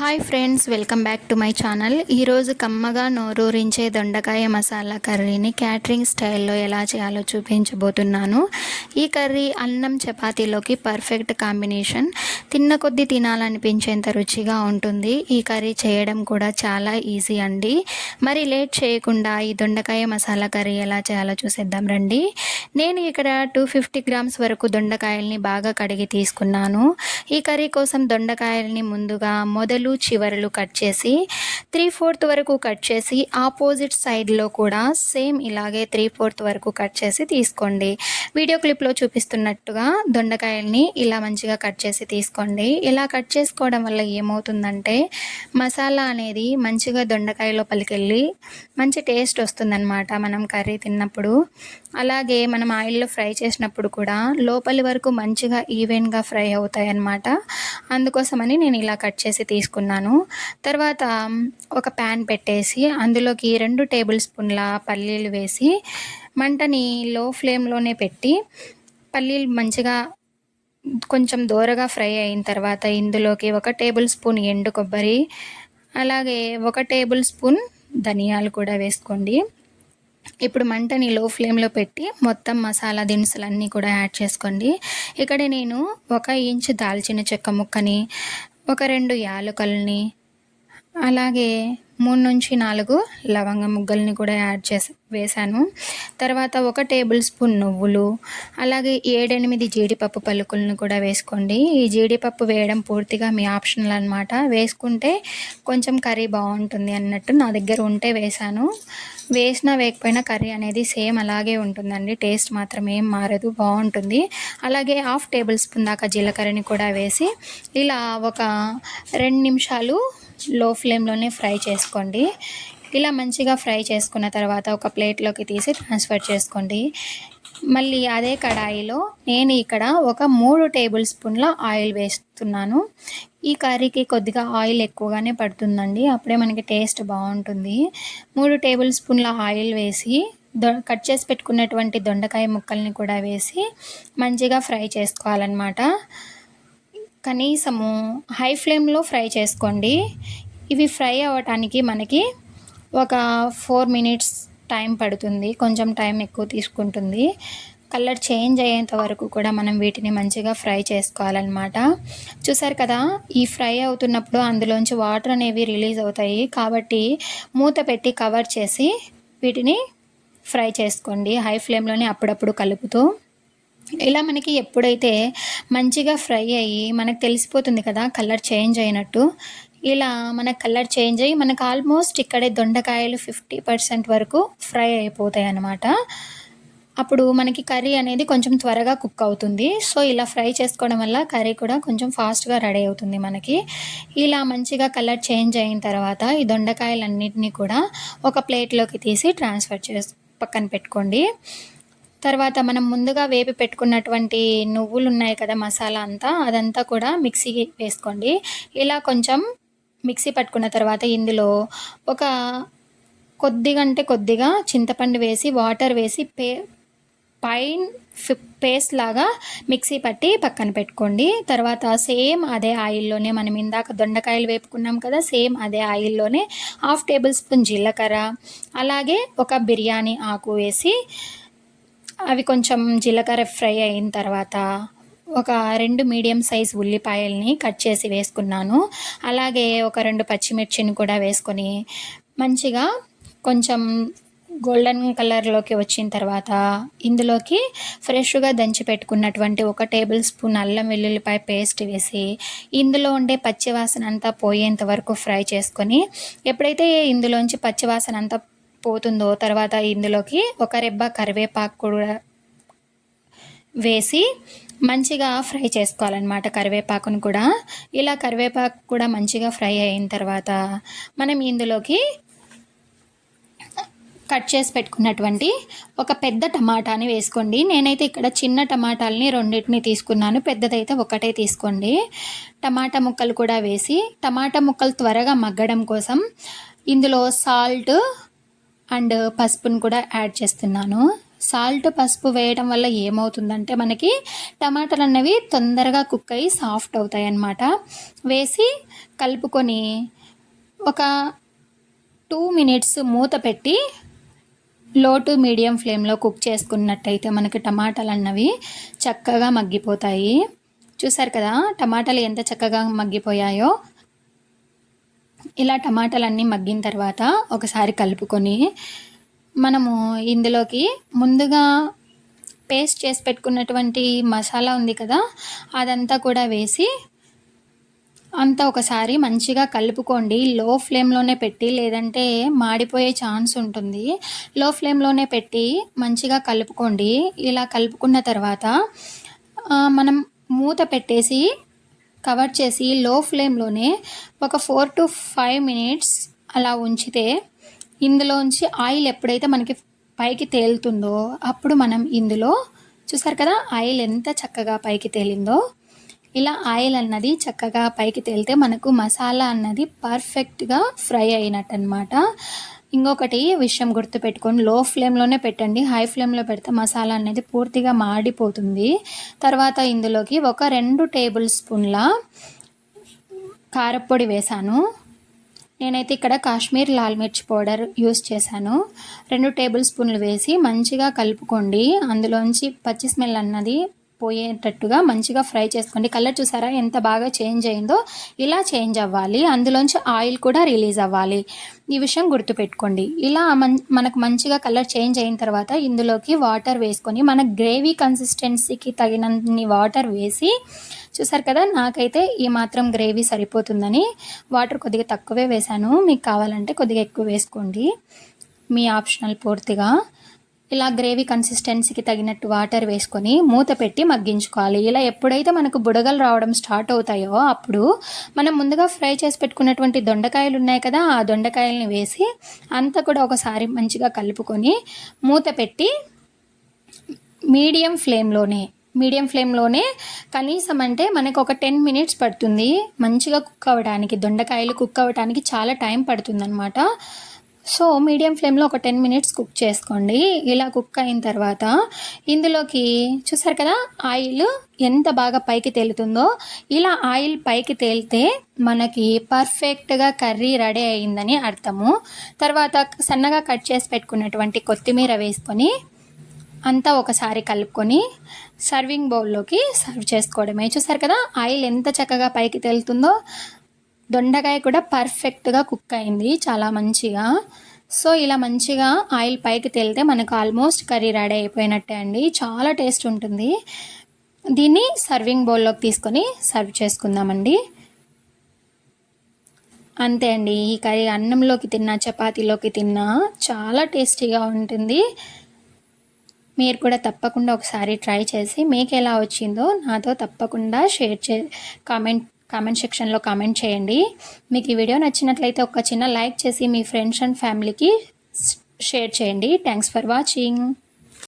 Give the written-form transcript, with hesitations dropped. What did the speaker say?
Hi friends, welcome back to my channel. ఈరోజు కమ్మగా నోరూరించే దొండకాయ మసాలా కర్రీని క్యాటరింగ్ స్టైల్లో ఎలా చేయాలో చూపించబోతున్నాను. ఈ కర్రీ అన్నం చపాతీలోకి పర్ఫెక్ట్ కాంబినేషన్. తిన్న కొద్దీ తినాలనిపించేంత రుచిగా ఉంటుంది. ఈ కర్రీ చేయడం కూడా చాలా ఈజీ అండి. మరి లేట్ చేయకుండా ఈ దొండకాయ మసాలా కర్రీ ఎలా చేయాలో చూసేద్దాం రండి. నేను ఇక్కడ 250 గ్రామ్స్ వరకు దొండకాయల్ని బాగా కడిగి తీసుకున్నాను. ఈ కర్రీ కోసం దొండకాయల్ని ముందుగా మొదలు చివరలు కట్ చేసి 3/4 వరకు కట్ చేసి ఆపోజిట్ సైడ్లో కూడా సేమ్ ఇలాగే 3/4 వరకు కట్ చేసి తీసుకోండి. వీడియో క్లిప్లో చూపిస్తున్నట్టుగా దొండకాయల్ని ఇలా మంచిగా కట్ చేసి తీసుకోండి. ఇలా కట్ చేసుకోవడం వల్ల ఏమవుతుందంటే మసాలా అనేది మంచిగా దొండకాయ లోపలికి వెళ్ళి మంచి టేస్ట్ వస్తుందన్నమాట మనం కర్రీ తిన్నప్పుడు. అలాగే మనం ఆయిల్లో ఫ్రై చేసినప్పుడు కూడా లోపలి వరకు మంచిగా ఈవెన్గా ఫ్రై అవుతాయి అన్నమాట. అందుకోసమని నేను ఇలా కట్ చేసి తీసుకున్నాను. తర్వాత ఒక ప్యాన్ పెట్టేసి అందులోకి 2 టేబుల్ స్పూన్ల పల్లీలు వేసి మంటని లో ఫ్లేమ్లోనే పెట్టి పల్లీలు మంచిగా కొంచెం దోరగా ఫ్రై అయిన తర్వాత ఇందులోకి 1 టేబుల్ స్పూన్ ఎండు కొబ్బరి, అలాగే 1 టేబుల్ స్పూన్ ధనియాలు కూడా వేసుకోండి. ఇప్పుడు మంటని లో ఫ్లేమ్లో పెట్టి మొత్తం మసాలా దినుసులన్నీ కూడా యాడ్ చేసుకోండి. ఇక్కడ నేను 1 ఇంచు దాల్చిన చెక్క ముక్కని, ఒక 2 యాలకులని, అలాగే 3-4 లవంగ ముగ్గల్ని కూడా యాడ్ చేసి వేశాను. తర్వాత 1 టేబుల్ స్పూన్ నువ్వులు, అలాగే 7-8 జీడిపప్పు పలుకులను కూడా వేసుకోండి. ఈ జీడిపప్పు వేయడం పూర్తిగా మీ ఆప్షనల్ అనమాట. వేసుకుంటే కొంచెం కర్రీ బాగుంటుంది అన్నట్టు నా దగ్గర ఉంటే వేశాను. వేసినా వేయకపోయినా కర్రీ అనేది సేమ్ అలాగే ఉంటుందండి. టేస్ట్ మాత్రం ఏం మారదు, బాగుంటుంది. అలాగే 1/2 టేబుల్ స్పూన్ దాకా జీలకర్రని కూడా వేసి ఇలా ఒక 2 నిమిషాలు లో ఫ్లేమ్లోనే ఫ్రై చేసుకోండి. ఇలా మంచిగా ఫ్రై చేసుకున్న తర్వాత ఒక ప్లేట్లోకి తీసి ట్రాన్స్ఫర్ చేసుకోండి. మళ్ళీ అదే కడాయిలో నేను ఇక్కడ ఒక 3 టేబుల్ స్పూన్ల ఆయిల్ వేస్తున్నాను. ఈ కర్రీకి కొద్దిగా ఆయిల్ ఎక్కువగానే పడుతుందండి, అప్పుడే మనకి టేస్ట్ బాగుంటుంది. 3 టేబుల్ స్పూన్ల ఆయిల్ వేసి కట్ చేసి పెట్టుకున్నటువంటి దొండకాయ ముక్కల్ని కూడా వేసి మంచిగా ఫ్రై చేసుకోవాలన్నమాట. కనీసము హై ఫ్లేమ్లో ఫ్రై చేసుకోండి. ఇవి ఫ్రై అవ్వటానికి మనకి ఒక 4 మినిట్స్ టైం పడుతుంది, కొంచెం టైం ఎక్కువ తీసుకుంటుంది. కలర్ చేంజ్ అయ్యేంత వరకు కూడా మనం వీటిని మంచిగా ఫ్రై చేసుకోవాలన్నమాట. చూసారు కదా, ఈ ఫ్రై అవుతున్నప్పుడు అందులోంచి వాటర్ అనేవి రిలీజ్ అవుతాయి. కాబట్టి మూత పెట్టి కవర్ చేసి వీటిని ఫ్రై చేసుకోండి హై ఫ్లేమ్లోనే అప్పుడప్పుడు కలుపుతూ. ఇలా మనకి ఎప్పుడైతే మంచిగా ఫ్రై అయ్యి మనకు తెలిసిపోతుంది కదా కలర్ చేంజ్ అయినట్టు, ఇలా మనకు కలర్ చేంజ్ అయ్యి మనకు ఆల్మోస్ట్ ఇక్కడే దొండకాయలు 50% వరకు ఫ్రై అయిపోతాయి అన్నమాట. అప్పుడు మనకి కర్రీ అనేది కొంచెం త్వరగా కుక్ అవుతుంది. సో ఇలా ఫ్రై చేసుకోవడం వల్ల కర్రీ కూడా కొంచెం ఫాస్ట్గా రెడీ అవుతుంది మనకి. ఇలా మంచిగా కలర్ చేంజ్ అయిన తర్వాత ఈ దొండకాయలన్నింటినీ కూడా ఒక ప్లేట్లోకి తీసి ట్రాన్స్ఫర్ చేసి పక్కన పెట్టుకోండి. తర్వాత మనం ముందుగా వేపి పెట్టుకున్నటువంటి నువ్వులు ఉన్నాయి కదా, మసాలా అంతా అదంతా కూడా మిక్సీ వేసుకోండి. ఇలా కొంచెం మిక్సీ పట్టుకున్న తర్వాత ఇందులో ఒక కొద్దిగా చింతపండు వేసి వాటర్ వేసి పైన్ పేస్ట్ లాగా మిక్సీ పట్టి పక్కన పెట్టుకోండి. తర్వాత సేమ్ అదే ఆయిల్లోనే మనం ఇందాక దొండకాయలు వేపుకున్నాం కదా, సేమ్ అదే ఆయిల్లోనే 1/2 టేబుల్ స్పూన్ జీలకర్ర, అలాగే ఒక బిర్యానీ ఆకు వేసి అవి కొంచెం జీలకర్ర ఫ్రై అయిన తర్వాత ఒక 2 మీడియం సైజ్ ఉల్లిపాయల్ని కట్ చేసి వేసుకున్నాను. అలాగే ఒక 2 పచ్చిమిర్చిని కూడా వేసుకొని మంచిగా కొంచెం గోల్డెన్ కలర్లోకి వచ్చిన తర్వాత ఇందులోకి ఫ్రెష్గా దంచి పెట్టుకున్నటువంటి 1 టేబుల్ స్పూన్ అల్లం వెల్లుల్లిపాయ పేస్ట్ వేసి ఇందులో ఉండే పచ్చివాసన అంతా పోయేంత వరకు ఫ్రై చేసుకొని, ఎప్పుడైతే ఇందులోంచి పచ్చివాసన అంతా పోతుందో తర్వాత ఇందులోకి ఒక రెబ్బ కరివేపాకు కూడా వేసి మంచిగా ఫ్రై చేసుకోవాలన్నమాట కరివేపాకును కూడా. ఇలా కరివేపాకు కూడా మంచిగా ఫ్రై అయిన తర్వాత మనం ఇందులోకి కట్ చేసి పెట్టుకున్నటువంటి ఒక పెద్ద టమాటాని వేసుకోండి. నేనైతే ఇక్కడ చిన్న టమాటాలని 2 తీసుకున్నాను, పెద్దదైతే 1 తీసుకోండి. టమాటా ముక్కలు కూడా వేసి టమాటా ముక్కలు త్వరగా మగ్గడం కోసం ఇందులో సాల్ట్ అండ్ పసుపును కూడా యాడ్ చేస్తున్నాను. సాల్ట్, పసుపు వేయడం వల్ల ఏమవుతుందంటే మనకి టమాటాలు అన్నవి తొందరగా కుక్ అయ్యి సాఫ్ట్ అవుతాయి అన్నమాట. వేసి కలుపుకొని ఒక 2 మినిట్స్ మూత పెట్టి లో టు మీడియం ఫ్లేమ్లో కుక్ చేసుకున్నట్టయితే మనకి టమాటాలు అన్నవి చక్కగా మగ్గిపోతాయి. చూసారు కదా టమాటాలు ఎంత చక్కగా మగ్గిపోయాయో. ఇలా టమాటాలన్నీ మగ్గిన తర్వాత ఒకసారి కలుపుకొని మనము ఇందులోకి ముందుగా పేస్ట్ చేసి పెట్టుకున్నటువంటి మసాలా ఉంది కదా, అదంతా కూడా వేసి అంతా ఒకసారి మంచిగా కలుపుకోండి. లో ఫ్లేమ్లోనే పెట్టి, లేదంటే మాడిపోయే ఛాన్స్ ఉంటుంది. లో ఫ్లేమ్లోనే పెట్టి మంచిగా కలుపుకోండి. ఇలా కలుపుకున్న తర్వాత మనం మూత పెట్టేసి కవర్ చేసి లో ఫ్లేమ్లోనే ఒక 4 to 5 మినిట్స్ అలా ఉంచితే ఇందులోంచి ఆయిల్ ఎప్పుడైతే మనకి పైకి తేలుతుందో అప్పుడు మనం ఇందులో చూసారు కదా ఆయిల్ ఎంత చక్కగా పైకి తేలిందో. ఇలా ఆయిల్ అన్నది చక్కగా పైకి తేలితే మనకు మసాలా అన్నది పర్ఫెక్ట్గా ఫ్రై అయినట్టు అనమాట. ఇంకొకటి విషయం గుర్తుపెట్టుకొని లో ఫ్లేమ్లోనే పెట్టండి. హై ఫ్లేమ్లో పెడితే మసాలా అనేది పూర్తిగా మాడిపోతుంది. తర్వాత ఇందులోకి ఒక 2 టేబుల్ స్పూన్ల కారపొడి వేశాను. నేనైతే ఇక్కడ కాశ్మీర్ లాల్ మిర్చి పౌడర్ యూస్ చేశాను. 2 టేబుల్ స్పూన్లు వేసి మంచిగా కలుపుకోండి. అందులోంచి పచ్చి స్మెల్ అన్నది పోయేటట్టుగా మంచిగా ఫ్రై చేసుకోండి. కలర్ చూసారా ఎంత బాగా చేంజ్ అయిందో, ఇలా చేంజ్ అవ్వాలి. అందులోంచి ఆయిల్ కూడా రిలీజ్ అవ్వాలి. ఈ విషయం గుర్తుపెట్టుకోండి. ఇలా మనకు మంచిగా కలర్ చేంజ్ అయిన తర్వాత ఇందులోకి వాటర్ వేసుకొని మన గ్రేవీ కన్సిస్టెన్సీకి తగినన్ని వాటర్ వేసి చూసారు కదా నాకైతే ఈ మాత్రం గ్రేవీ సరిపోతుందని వాటర్ కొద్దిగా తక్కువే వేశాను. మీకు కావాలంటే కొద్దిగా ఎక్కువ వేసుకోండి, మీ ఆప్షనల్ పూర్తిగా. ఇలా గ్రేవీ కన్సిస్టెన్సీకి తగినట్టు వాటర్ వేసుకొని మూత పెట్టి మగ్గించుకోవాలి. ఇలా ఎప్పుడైతే మనకు బుడగలు రావడం స్టార్ట్ అవుతాయో అప్పుడు మనం ముందుగా ఫ్రై చేసి పెట్టుకున్నటువంటి దొండకాయలు ఉన్నాయి కదా, ఆ దొండకాయలని వేసి అంతా కూడా ఒకసారి మంచిగా కలుపుకొని మూత పెట్టి మీడియం ఫ్లేమ్లోనే కనీసం అంటే మనకు ఒక 10 మినిట్స్ పడుతుంది మంచిగా కుక్ అవ్వడానికి. దొండకాయలు కుక్ అవ్వడానికి చాలా టైం పడుతుంది అనమాట. సో మీడియం ఫ్లేమ్లో ఒక 10 మినిట్స్ కుక్ చేసుకోండి. ఇలా కుక్ అయిన తర్వాత ఇందులోకి చూసారు కదా ఆయిల్ ఎంత బాగా పైకి తేలుతుందో. ఇలా ఆయిల్ పైకి తేలితే మనకి పర్ఫెక్ట్గా కర్రీ రెడీ అయిందని అర్థము. తర్వాత సన్నగా కట్ చేసి పెట్టుకున్నటువంటి కొత్తిమీర వేసుకొని అంతా ఒకసారి కలుపుకొని సర్వింగ్ బౌల్లోకి సర్వ్ చేసుకోవడమే. చూసారు కదా ఆయిల్ ఎంత చక్కగా పైకి తేలుతుందో. దొండకాయ కూడా పర్ఫెక్ట్గా కుక్ అయింది చాలా మంచిగా. సో ఇలా మంచిగా ఆయిల్ పైకి తేలితే మనకు ఆల్మోస్ట్ కర్రీ రెడీ అయిపోయినట్టే అండి. చాలా టేస్ట్ ఉంటుంది. దీన్ని సర్వింగ్ బౌల్లోకి తీసుకొని సర్వ్ చేసుకుందామండి. అంతే అండి, ఈ కర్రీ అన్నంలోకి తిన్నా చపాతీలోకి తిన్నా చాలా టేస్టీగా ఉంటుంది. మీరు కూడా తప్పకుండా ఒకసారి ట్రై చేసి మీకు ఎలా వచ్చిందో నాతో తప్పకుండా కామెంట్ సెక్షన్లో కామెంట్ చేయండి. మీకు ఈ వీడియో నచ్చినట్లయితే ఒక చిన్న లైక్ చేసి మీ ఫ్రెండ్స్ అండ్ ఫ్యామిలీకి షేర్ చేయండి. Thanks for watching.